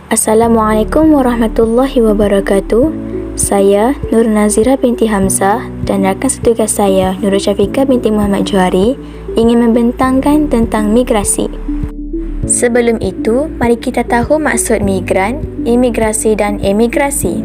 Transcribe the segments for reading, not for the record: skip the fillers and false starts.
Assalamualaikum warahmatullahi wabarakatuh. Saya Nur Nazira binti Hamzah dan rakan setugas saya Nurul Syafiqah binti Muhammad Johari ingin membentangkan tentang migrasi. Sebelum itu, mari kita tahu maksud migran, imigrasi dan emigrasi.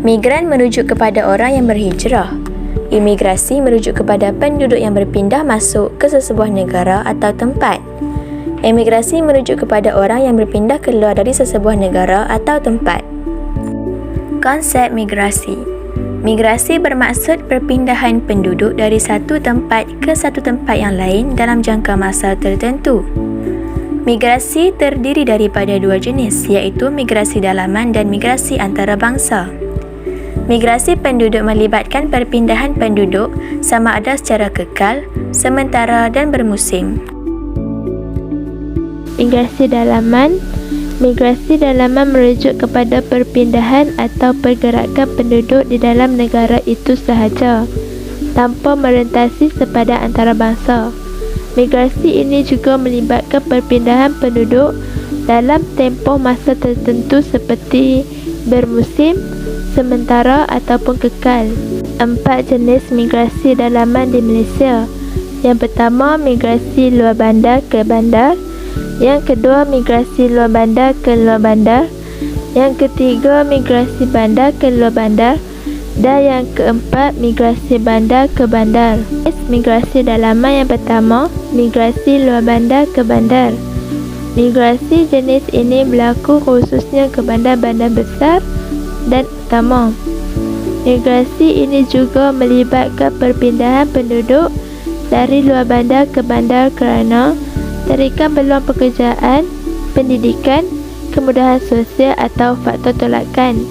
Migran merujuk kepada orang yang berhijrah. Imigrasi merujuk kepada penduduk yang berpindah masuk ke sesebuah negara atau tempat. Emigrasi merujuk kepada orang yang berpindah keluar dari sesebuah negara atau tempat. Konsep migrasi. Migrasi bermaksud perpindahan penduduk dari satu tempat ke satu tempat yang lain dalam jangka masa tertentu. Migrasi terdiri daripada dua jenis, iaitu migrasi dalaman dan migrasi antarabangsa. Migrasi penduduk melibatkan perpindahan penduduk sama ada secara kekal, sementara dan bermusim. Migrasi dalaman. Migrasi dalaman merujuk kepada perpindahan atau pergerakan penduduk di dalam negara itu sahaja, tanpa merentasi sepadan antarabangsa. Migrasi ini juga melibatkan perpindahan penduduk dalam tempoh masa tertentu seperti bermusim, sementara ataupun kekal. 4 jenis migrasi dalaman di Malaysia. Yang pertama, migrasi luar bandar ke bandar. Yang kedua, migrasi luar bandar ke luar bandar. Yang ketiga, migrasi bandar ke luar bandar. Dan yang keempat, migrasi bandar ke bandar. Migrasi dalaman yang pertama, migrasi luar bandar ke bandar. Migrasi jenis ini berlaku khususnya ke bandar-bandar besar dan utama. Migrasi ini juga melibatkan perpindahan penduduk dari luar bandar ke bandar kerana tarikan peluang pekerjaan, pendidikan, kemudahan sosial atau faktor tolakan.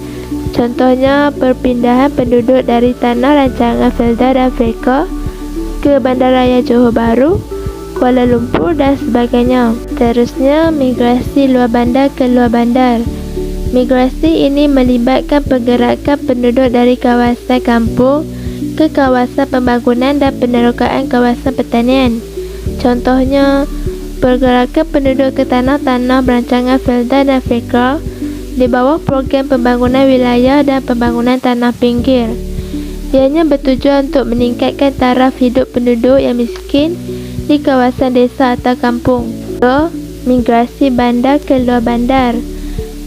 Contohnya, perpindahan penduduk dari tanah rancangan Felda dan Freka ke Bandaraya Johor Bahru, Kuala Lumpur dan sebagainya. Terusnya, migrasi luar bandar ke luar bandar. Migrasi ini melibatkan pergerakan penduduk dari kawasan kampung ke kawasan pembangunan dan penerokaan kawasan pertanian. Contohnya, pergerakan penduduk ke tanah-tanah berancangan Felda dan Freka di bawah program pembangunan wilayah dan pembangunan tanah pinggir. Ianya bertujuan untuk meningkatkan taraf hidup penduduk yang miskin di kawasan desa atau kampung. Migrasi bandar ke luar bandar.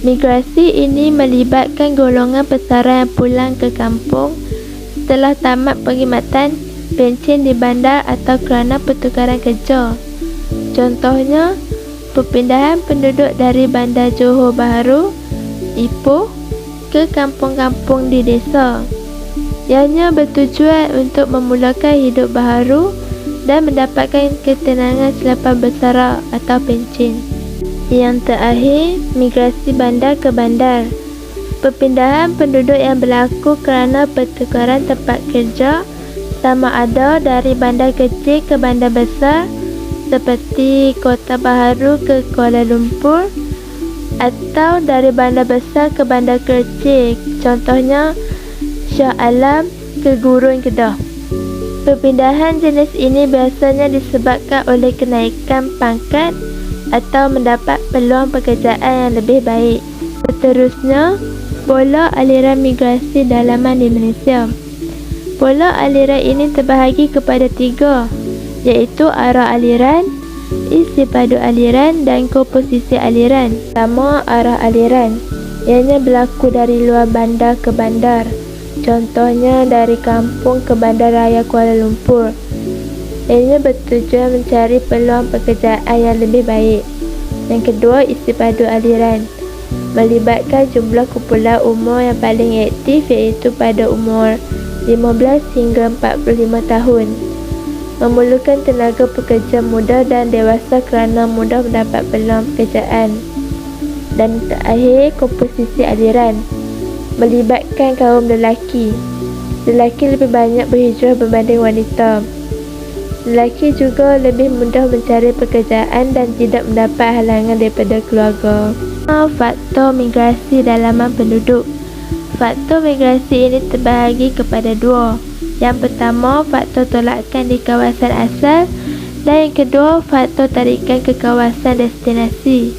Migrasi ini melibatkan golongan pesara yang pulang ke kampung setelah tamat perkhidmatan pencen di bandar atau kerana pertukaran kerja. Contohnya, perpindahan penduduk dari bandar Johor Bahru, Ipoh ke kampung-kampung di desa. Ianya bertujuan untuk memulakan hidup baharu dan mendapatkan ketenangan selepas bersara atau pencen. Yang terakhir, migrasi bandar ke bandar. Perpindahan penduduk yang berlaku kerana pertukaran tempat kerja sama ada dari bandar kecil ke bandar besar seperti Kota Baharu ke Kuala Lumpur atau dari bandar besar ke bandar kecil, contohnya Shah Alam ke Gurun Kedah. Perpindahan jenis ini biasanya disebabkan oleh kenaikan pangkat atau mendapat peluang pekerjaan yang lebih baik. Seterusnya, pola aliran migrasi dalaman di Malaysia. Pola aliran ini terbahagi kepada 3, iaitu arah aliran, isi padu aliran dan komposisi aliran. Pertama, arah aliran. Ianya berlaku dari luar bandar ke bandar. Contohnya dari kampung ke Bandaraya Kuala Lumpur. Ianya bertujuan mencari peluang pekerjaan yang lebih baik. Yang kedua, isi padu aliran. Melibatkan jumlah kumpulan umur yang paling aktif, iaitu pada umur 15 hingga 45 tahun. Memerlukan tenaga pekerja muda dan dewasa kerana mudah mendapat peluang pekerjaan. Dan terakhir, komposisi aliran. Melibatkan kaum lelaki. Lelaki lebih banyak berhijrah berbanding wanita. Lelaki juga lebih mudah mencari pekerjaan dan tidak mendapat halangan daripada keluarga. Faktor migrasi dalaman penduduk. Faktor migrasi ini terbahagi kepada 2. Yang pertama, faktor tolakan di kawasan asal dan yang kedua, faktor tarikan ke kawasan destinasi.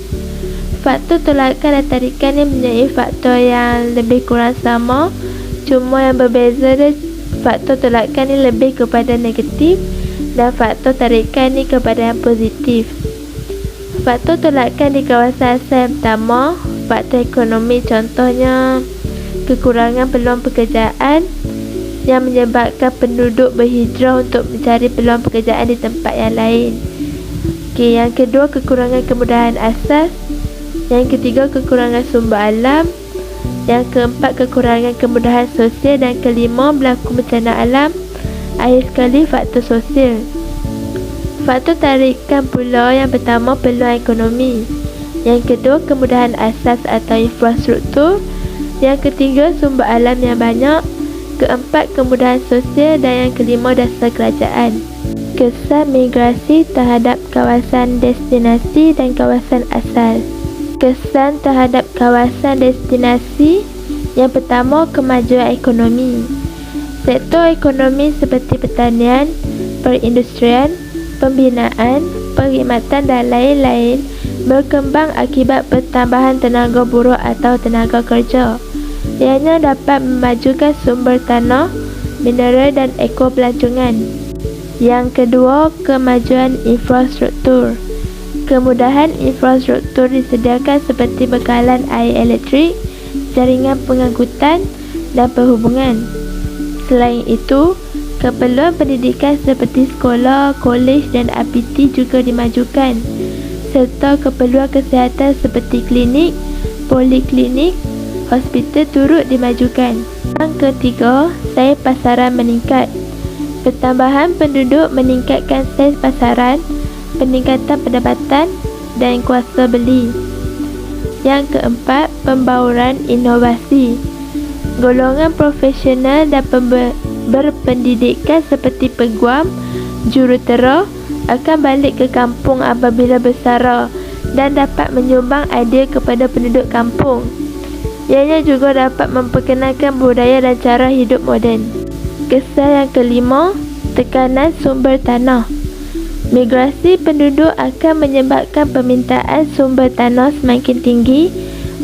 faktor tolakan dan tarikan ni mempunyai faktor yang lebih kurang sama, cuma yang berbeza dia faktor tolakan ni lebih kepada negatif dan faktor tarikan ni kepada yang positif. Faktor tolakan di kawasan asal yang pertama, faktor ekonomi, contohnya kekurangan peluang pekerjaan yang menyebabkan penduduk berhijrah untuk mencari peluang pekerjaan di tempat yang lain. Yang kedua, kekurangan kemudahan asas. Yang ketiga, kekurangan sumber alam. Yang keempat, kekurangan kemudahan sosial. Dan kelima, berlaku bencana alam. Akhir sekali, faktor sosial. Faktor tarikan pula, yang pertama, peluang ekonomi. Yang kedua, kemudahan asas atau infrastruktur. Yang ketiga, sumber alam yang banyak. Keempat, kemudahan sosial. Dan yang kelima, dasar kerajaan. Kesan migrasi terhadap kawasan destinasi dan kawasan asal. Kesan terhadap kawasan destinasi. Yang pertama, kemajuan ekonomi. Sektor ekonomi seperti pertanian, perindustrian, pembinaan, perkhidmatan dan lain-lain berkembang akibat pertambahan tenaga buruh atau tenaga kerja. Ianya dapat memajukan sumber tanah, mineral dan ekopelancongan. Yang kedua, kemajuan infrastruktur. Kemudahan infrastruktur disediakan seperti bekalan air elektrik, jaringan pengangkutan dan perhubungan. Selain itu, keperluan pendidikan seperti sekolah, kolej dan APT juga dimajukan, serta keperluan kesihatan seperti klinik, poliklinik, hospital turut dimajukan. Yang ketiga, saiz pasaran meningkat. Pertambahan penduduk meningkatkan saiz pasaran, peningkatan pendapatan dan kuasa beli. Yang keempat, pembauran inovasi. Golongan profesional dan berpendidikan seperti peguam, jurutera akan balik ke kampung apabila bersara dan dapat menyumbang idea kepada penduduk kampung. Ianya juga dapat memperkenalkan budaya dan cara hidup moden. Kesan yang kelima, tekanan sumber tanah. Migrasi penduduk akan menyebabkan permintaan sumber tanah semakin tinggi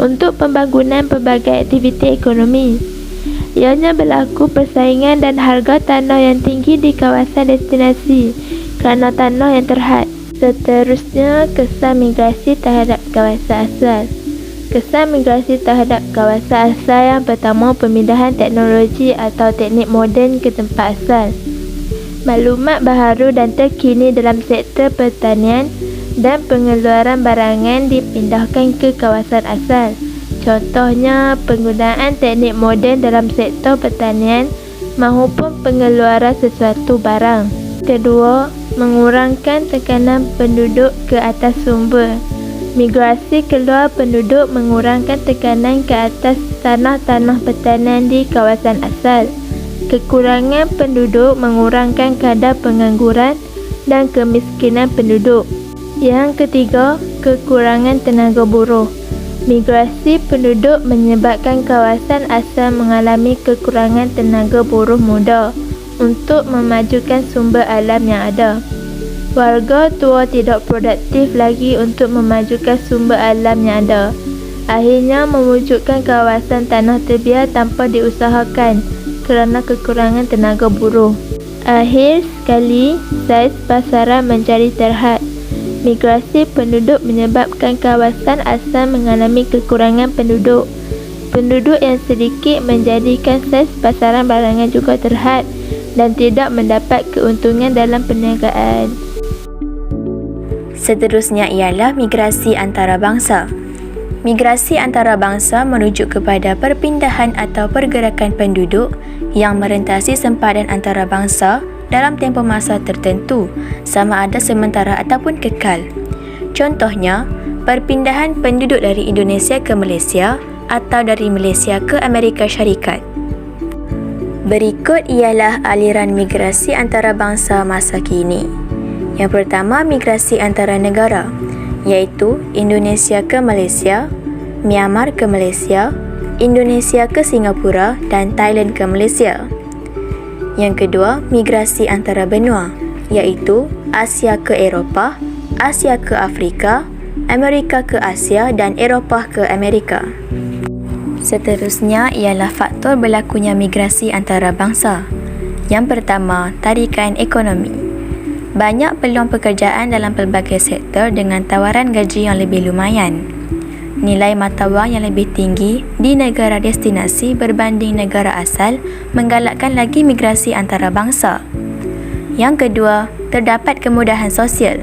untuk pembangunan pelbagai aktiviti ekonomi. Ianya berlaku persaingan dan harga tanah yang tinggi di kawasan destinasi kerana tanah yang terhad. Seterusnya, kesan migrasi terhadap kawasan asal. Kesan migrasi terhadap kawasan asal yang pertama, pemindahan teknologi atau teknik moden ke tempat asal. Maklumat baharu dan terkini dalam sektor pertanian dan pengeluaran barangan dipindahkan ke kawasan asal. Contohnya, penggunaan teknik moden dalam sektor pertanian maupun pengeluaran sesuatu barang. Kedua, mengurangkan tekanan penduduk ke atas sumber. Migrasi keluar penduduk mengurangkan tekanan ke atas tanah-tanah pertanian di kawasan asal. Kekurangan penduduk mengurangkan kadar pengangguran dan kemiskinan penduduk. Yang ketiga, kekurangan tenaga buruh. Migrasi penduduk menyebabkan kawasan asal mengalami kekurangan tenaga buruh muda untuk memajukan sumber alam yang ada. Warga tua tidak produktif lagi untuk memajukan sumber alam yang ada. Akhirnya mewujudkan kawasan tanah terbiar tanpa diusahakan kerana kekurangan tenaga buruh. Akhir sekali, saiz pasaran menjadi terhad. Migrasi penduduk menyebabkan kawasan asal mengalami kekurangan penduduk. Penduduk yang sedikit menjadikan saiz pasaran barangan juga terhad dan tidak mendapat keuntungan dalam perniagaan. Seterusnya ialah migrasi antarabangsa. Migrasi antarabangsa merujuk kepada perpindahan atau pergerakan penduduk yang merentasi sempadan antarabangsa dalam tempoh masa tertentu, sama ada sementara ataupun kekal. Contohnya, perpindahan penduduk dari Indonesia ke Malaysia atau dari Malaysia ke Amerika Syarikat. Berikut ialah aliran migrasi antarabangsa masa kini. Yang pertama, migrasi antara negara, iaitu Indonesia ke Malaysia, Myanmar ke Malaysia, Indonesia ke Singapura dan Thailand ke Malaysia. Yang kedua, migrasi antara benua, iaitu Asia ke Eropah, Asia ke Afrika, Amerika ke Asia dan Eropah ke Amerika. Seterusnya ialah faktor berlakunya migrasi antarabangsa. Yang pertama, tarikan ekonomi. Banyak peluang pekerjaan dalam pelbagai sektor dengan tawaran gaji yang lebih lumayan. Nilai mata wang yang lebih tinggi di negara destinasi berbanding negara asal menggalakkan lagi migrasi antarabangsa. Yang kedua, terdapat kemudahan sosial.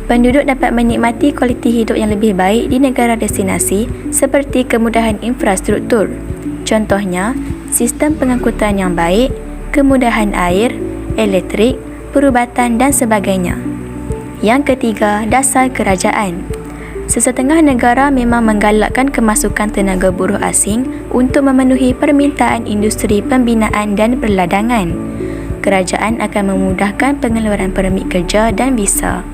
Penduduk dapat menikmati kualiti hidup yang lebih baik di negara destinasi seperti kemudahan infrastruktur. Contohnya, sistem pengangkutan yang baik, kemudahan air, elektrik, perubatan dan sebagainya. Yang ketiga, dasar kerajaan. Sesetengah negara memang menggalakkan kemasukan tenaga buruh asing untuk memenuhi permintaan industri pembinaan dan perladangan. Kerajaan akan memudahkan pengeluaran permit kerja dan visa.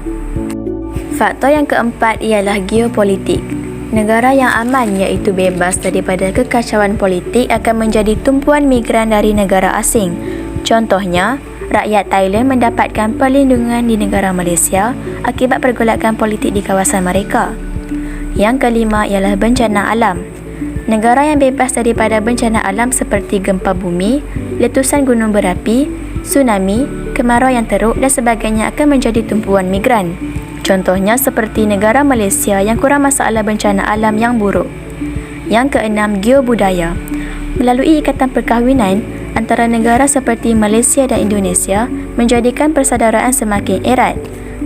Faktor yang keempat ialah geopolitik. Negara yang aman iaitu bebas daripada kekacauan politik akan menjadi tumpuan migran dari negara asing. Contohnya, rakyat Thailand mendapatkan perlindungan di negara Malaysia akibat pergolakan politik di kawasan mereka. Yang kelima ialah bencana alam. Negara yang bebas daripada bencana alam seperti gempa bumi, letusan gunung berapi, tsunami, kemarau yang teruk dan sebagainya akan menjadi tumpuan migran. Contohnya seperti negara Malaysia yang kurang masalah bencana alam yang buruk. Yang keenam, geobudaya. Melalui ikatan perkahwinan antara negara seperti Malaysia dan Indonesia menjadikan persaudaraan semakin erat.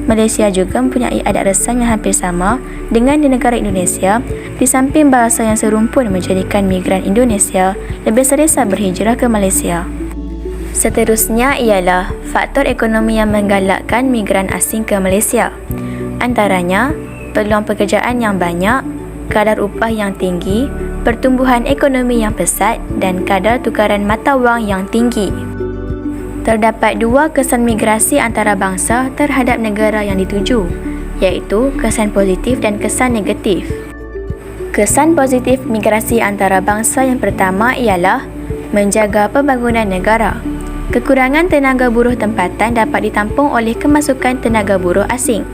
Malaysia juga mempunyai adat resam yang hampir sama dengan di negara Indonesia, di samping bahasa yang serumpun menjadikan migran Indonesia lebih selesa berhijrah ke Malaysia. Seterusnya ialah faktor ekonomi yang menggalakkan migran asing ke Malaysia. Antaranya, peluang pekerjaan yang banyak, kadar upah yang tinggi, pertumbuhan ekonomi yang pesat dan kadar tukaran mata wang yang tinggi. Terdapat dua kesan migrasi antarabangsa terhadap negara yang dituju, iaitu kesan positif dan kesan negatif. Kesan positif migrasi antarabangsa yang pertama ialah menjaga pembangunan negara. Kekurangan tenaga buruh tempatan dapat ditampung oleh kemasukan tenaga buruh asing.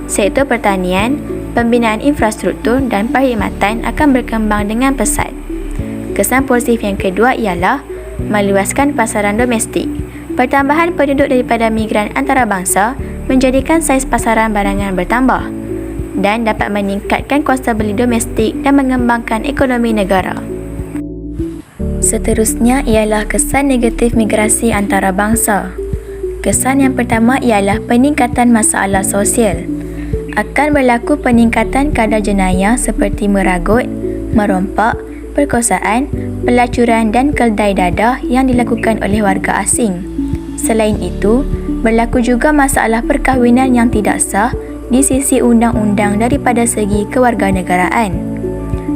Sektor pertanian, pembinaan infrastruktur dan perkhidmatan akan berkembang dengan pesat. Kesan positif yang kedua ialah meluaskan pasaran domestik. Pertambahan penduduk daripada migran antarabangsa menjadikan saiz pasaran barangan bertambah dan dapat meningkatkan kuasa beli domestik dan mengembangkan ekonomi negara. Seterusnya ialah kesan negatif migrasi antarabangsa. Kesan yang pertama ialah peningkatan masalah sosial. Akan berlaku peningkatan kadar jenayah seperti meragut, merompak, perkosaan, pelacuran dan keldai dadah yang dilakukan oleh warga asing. Selain itu, berlaku juga masalah perkahwinan yang tidak sah di sisi undang-undang daripada segi kewarganegaraan.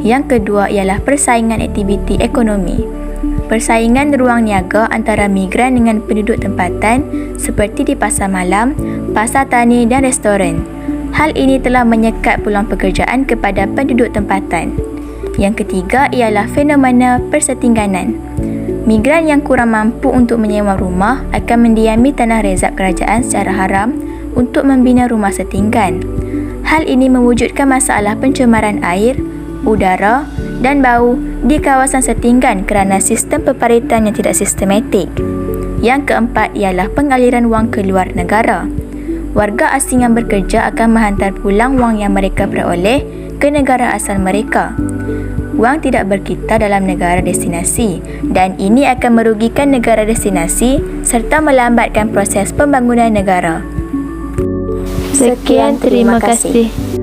Yang kedua ialah persaingan aktiviti ekonomi. Persaingan ruang niaga antara migran dengan penduduk tempatan seperti di pasar malam, pasar tani dan restoran. Hal ini telah menyekat peluang pekerjaan kepada penduduk tempatan. Yang ketiga ialah fenomena persetingganan. Migran yang kurang mampu untuk menyewa rumah akan mendiami tanah rezab kerajaan secara haram untuk membina rumah setinggan. Hal ini mewujudkan masalah pencemaran air, udara dan bau di kawasan setinggan kerana sistem peparitan yang tidak sistematik. Yang keempat ialah pengaliran wang ke luar negara. Warga asing yang bekerja akan menghantar pulang wang yang mereka peroleh ke negara asal mereka. Wang tidak berkitar dalam negara destinasi dan ini akan merugikan negara destinasi serta melambatkan proses pembangunan negara. Sekian, terima kasih.